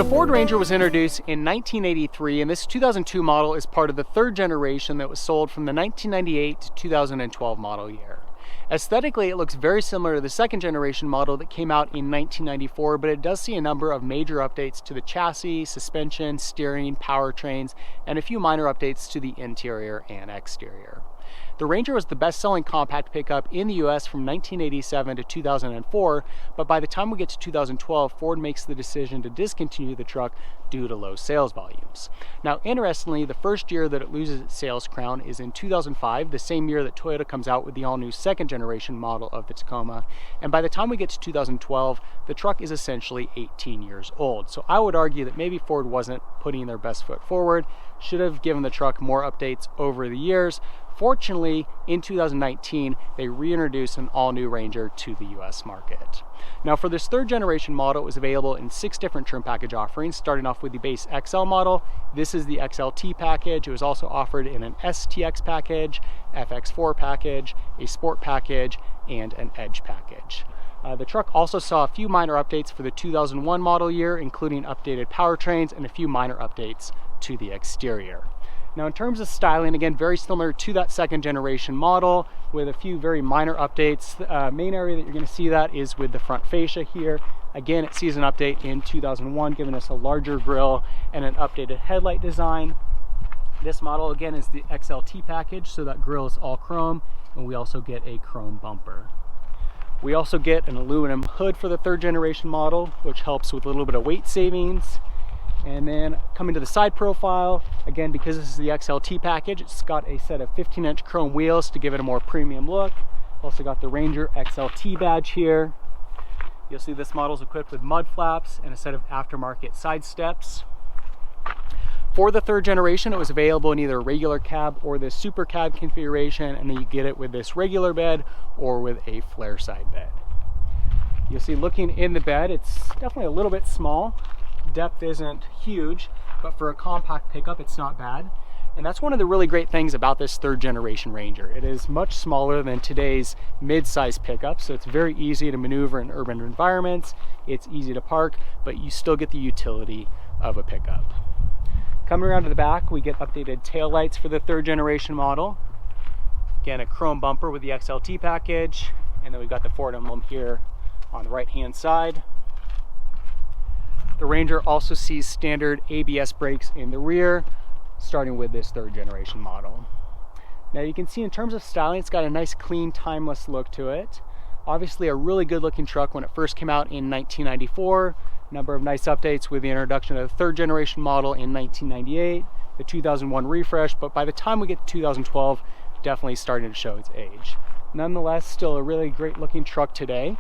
Ford Ranger was introduced in 1983, and this 2002 model is part of the third generation that was sold from the 1998 to 2012 model year. Aesthetically, it looks very similar to the second generation model that came out in 1994, but it does see a number of major updates to the chassis, suspension, steering, powertrains, and a few minor updates to the interior and exterior. The Ranger was the best-selling compact pickup in the US from 1987 to 2004, but by the time we get to 2012, Ford makes the decision to discontinue the truck due to low sales volumes. Now, interestingly, the first year that it loses its sales crown is in 2005, the same year that Toyota comes out with the all-new second generation model of the Tacoma, and by the time we get to 2012, the truck is essentially 18 years old. So I would argue that maybe Ford wasn't putting their best foot forward, should have given the truck more updates over the years. Fortunately, in 2019, they reintroduced an all-new Ranger to the US market. Now, for this third generation model, it was available in 6 different trim package offerings, starting off with the base XL model. This is the XLT package. It was also offered in an STX package, FX4 package, a Sport package, and an Edge package. The truck also saw a few minor updates for the 2001 model year, including updated powertrains and a few minor updates to the exterior. Now, in terms of styling, again, very similar to that second generation model with a few very minor updates. The main area that you're going to see that is with the front fascia here. Again, it sees an update in 2001, giving us a larger grille and an updated headlight design. This model, again, is the XLT package, so that grille is all chrome, and we also get a chrome bumper. We also get an aluminum hood for the third generation model, which helps with a little bit of weight savings. And then coming to the side profile, again, because this is the XLT package, it's got a set of 15-inch chrome wheels to give it a more premium look. Also got the Ranger XLT badge here. You'll see this model is equipped with mud flaps and a set of aftermarket side steps. For the third generation, it was available in either a regular cab or the super cab configuration, and then you get it with this regular bed or with a flare side bed. You'll see, looking in the bed, it's definitely a little bit small. Depth isn't huge, but for a compact pickup, it's not bad. And that's one of the really great things about this third generation Ranger. It is much smaller than today's mid-size pickup, so it's very easy to maneuver in urban environments. It's easy to park, but you still get the utility of a pickup. Coming around to the back, we get updated tail lights for the third generation model. Again, a chrome bumper with the XLT package, and then we've got the Ford emblem here on the right-hand side. The Ranger also sees standard ABS brakes in the rear, starting with this third generation model. Now you can see in terms of styling, it's got a nice, clean, timeless look to it. Obviously a really good looking truck when it first came out in 1994. Number of nice updates with the introduction of the third generation model in 1998, the 2001 refresh, but by the time we get to 2012, definitely starting to show its age. Nonetheless, still a really great looking truck today.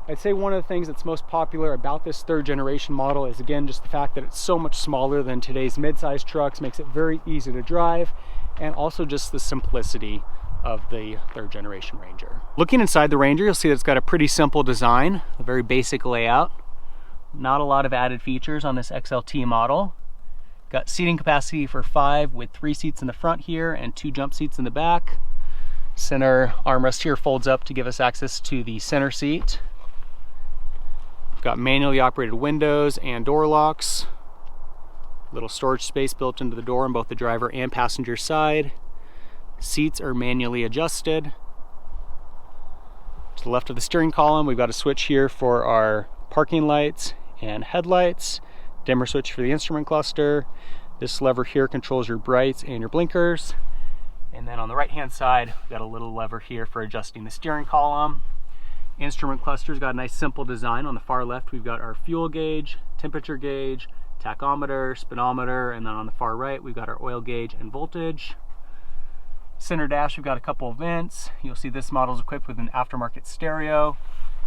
I'd say one of the things that's most popular about this third generation model is, again, just the fact that it's so much smaller than today's mid-size trucks, makes it very easy to drive, and also just the simplicity of the third generation Ranger. Looking inside the Ranger, you'll see that it's got a pretty simple design, a very basic layout. Not a lot of added features on this XLT model. Got seating capacity for 5 with 3 seats in the front here and 2 jump seats in the back. Center armrest here folds up to give us access to the center seat. Got manually operated windows and door locks. Little storage space built into the door on both the driver and passenger side. Seats are manually adjusted. To the left of the steering column, we've got a switch here for our parking lights and headlights. Dimmer switch for the instrument cluster. This lever here controls your brights and your blinkers. And then on the right hand side, we've got a little lever here for adjusting the steering column. Instrument cluster's got a nice simple design. On the far left, we've got our fuel gauge, temperature gauge, tachometer, speedometer, and then on the far right, we've got our oil gauge and voltage. Center dash, we've got a couple of vents. You'll see this model is equipped with an aftermarket stereo.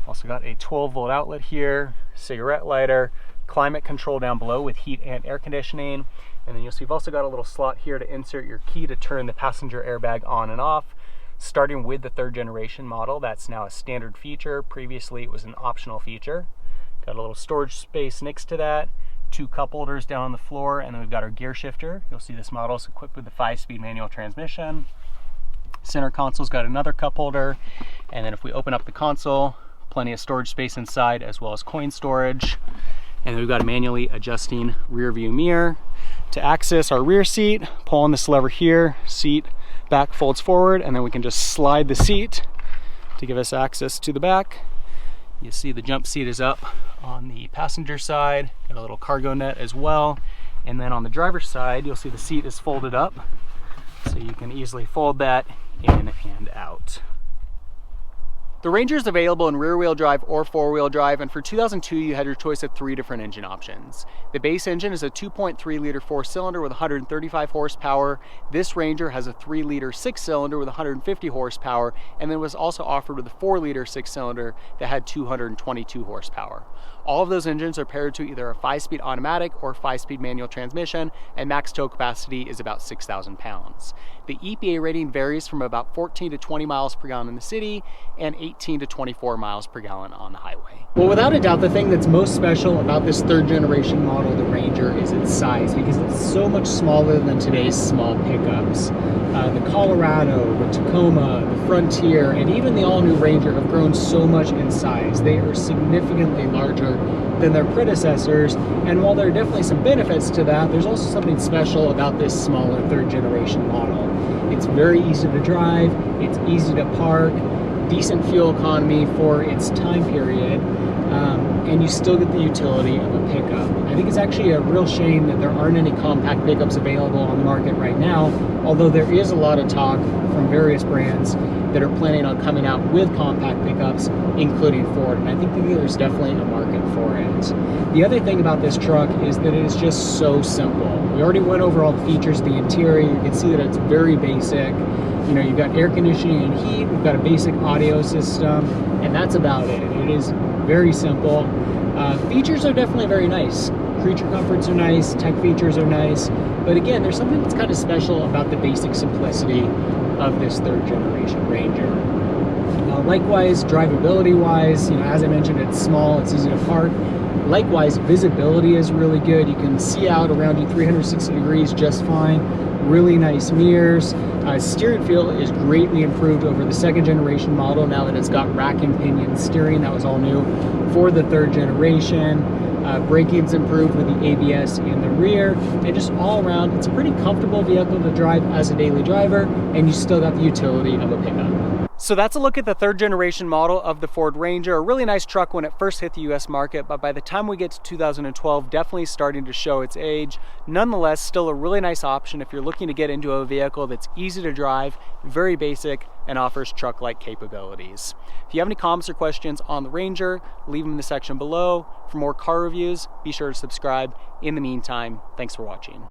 Also got a 12-volt outlet here, cigarette lighter, climate control down below with heat and air conditioning. And then you'll see you've also got a little slot here to insert your key to turn the passenger airbag on and off. Starting with the 3rd generation model, that's now a standard feature. Previously, it was an optional feature. Got a little storage space next to that, 2 cup holders down on the floor, and then we've got our gear shifter. You'll see this model is equipped with the 5-speed manual transmission. Center console's got another cup holder, and then if we open up the console, plenty of storage space inside as well as coin storage. And then we've got a manually adjusting rear view mirror. To access our rear seat, pull on this lever here, seat back folds forward, and then we can just slide the seat to give us access to the back. You see the jump seat is up on the passenger side, got a little cargo net as well. And then on the driver's side, you'll see the seat is folded up, so you can easily fold that in and out. The Ranger is available in rear-wheel drive or four-wheel drive, and for 2002 you had your choice of 3 different engine options. The base engine is a 2.3-liter 4-cylinder with 135 horsepower. This Ranger has a 3-liter 6-cylinder with 150 horsepower, and then was also offered with a 4-liter 6-cylinder that had 222 horsepower. All of those engines are paired to either a 5-speed automatic or 5-speed manual transmission, and max tow capacity is about 6,000 pounds. The EPA rating varies from about 14 to 20 miles per gallon in the city and 18 to 24 miles per gallon on the highway. Well, without a doubt, the thing that's most special about this 3rd generation model, the Ranger, is its size, because it's so much smaller than today's small pickups. The Colorado, the Tacoma, the Frontier, and even the all-new Ranger have grown so much in size. They are significantly larger than their predecessors, and while there are definitely some benefits to that, there's also something special about this smaller 3rd generation model. It's very easy to drive, it's easy to park, decent fuel economy for its time period, and you still get the utility of a pickup. I think it's actually a real shame that there aren't any compact pickups available on the market right now, although there is a lot of talk from various brands that are planning on coming out with compact pickups, including Ford, and I think that there's definitely a market for it. The other thing about this truck is that it is just so simple. We already went over all the features of the interior. You can see that it's very basic. You know, you've got air conditioning and heat, we've got a basic audio system, and that's about it. It is very simple. Features are definitely very nice. Creature comforts are nice, tech features are nice, but again, there's something that's kind of special about the basic simplicity of this 3rd generation Ranger. Likewise, drivability wise, you know, as I mentioned, it's small, it's easy to park. Likewise, visibility is really good. You can see out around you 360 degrees just fine. Really nice mirrors. Steering feel is greatly improved over the 2nd generation model now that it's got rack and pinion steering. That was all new for the 3rd generation. Braking's improved with the ABS in the rear, and just all around, it's a pretty comfortable vehicle to drive as a daily driver, and you still got the utility of a pickup. So that's a look at the 3rd generation model of the Ford Ranger. A really nice truck when it first hit the US market, but by the time we get to 2012, definitely starting to show its age. Nonetheless, still a really nice option if you're looking to get into a vehicle that's easy to drive, very basic, and offers truck-like capabilities. If you have any comments or questions on the Ranger, leave them in the section below. For more car reviews, be sure to subscribe. In the meantime, thanks for watching.